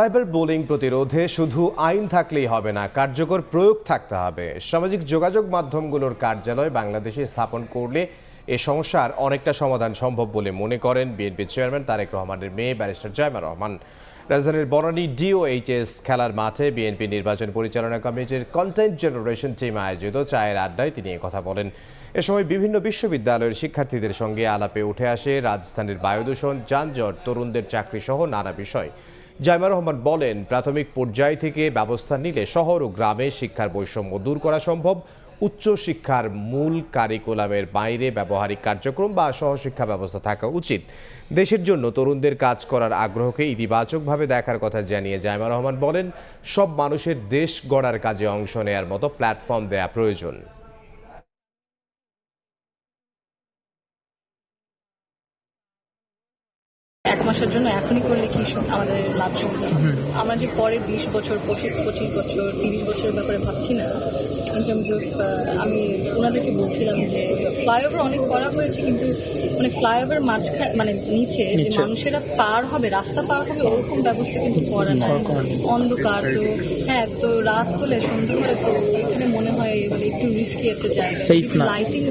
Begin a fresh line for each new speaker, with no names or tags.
Cyber bullying প্রতিরোধে শুধু আইন থাকলেই হবে না, কার্যকর প্রয়োগ থাকতে হবে। সামাজিক যোগাযোগ মাধ্যমগুলোর কার্যালয় বাংলাদেশে স্থাপন করলে এ সমস্যার অনেকটা সমাধান সম্ভব বলে মনে করেন বিএনপি চেয়ারম্যান তারেক রহমানের মেয়ে ব্যারিস্টার জাইমা রহমান। রাজধানীর বনানী ডিওএইচএস খেলার মাঠে বিএনপি নির্বাচন পরিচালনা কমিটির কন্টেন্ট জেনারেশন টিম আয়োজিত চায়ের আড্ডায় তিনি কথা বলেন। এ সময় বিভিন্ন বিশ্ববিদ্যালয়ের শিক্ষার্থীদের সঙ্গে আলাপে উঠে আসে রাজধানীর বায়ুদূষণ, যানজট, তরুণদের চাকরি সহ নানা বিষয়। জাইমা রহমান বলেন, প্রাথমিক পর্যায় থেকে ব্যবস্থা নিলে শহর ও গ্রামে শিক্ষার বৈষম্য দূর করা সম্ভব। উচ্চ শিক্ষার মূল কারিকুলামের বাইরে ব্যবহারিক কার্যক্রম বা সহশিক্ষা ব্যবস্থা থাকা উচিত। দেশের জন্য তরুণদের কাজ করার আগ্রহকে ইতিবাচকভাবে দেখার কথা জানিয়ে জাইমা রহমান বলেন, সব মানুষের দেশ গড়ার কাজে অংশ নেয়ার মতো প্ল্যাটফর্ম দেয়া প্রয়োজন।
এক মাসের জন্য এখনই করলে কি আমাদের লাভ সুবিধা, আমরা যে পরে 20 বছর 25 বছর 30 বছরের ব্যাপারে ভাবছি না। ইন টার্মস অফ আমি ওনাদেরকে বলছিলাম যে ফ্লাইওভার অনেক করা হয়েছে, কিন্তু মানে ফ্লাইওভার মাঝখানে মানে নিচে যে মানুষেরা পার হবে, রাস্তা পার হবে, ওরকম ব্যবস্থা কিন্তু করা নাই। অন্ধকার তো, হ্যাঁ, তো রাত হলে সন্ধ্যা হলে তো এখানে মনে হয় মানে একটু রিস্কি এতে যায়, লাইটিং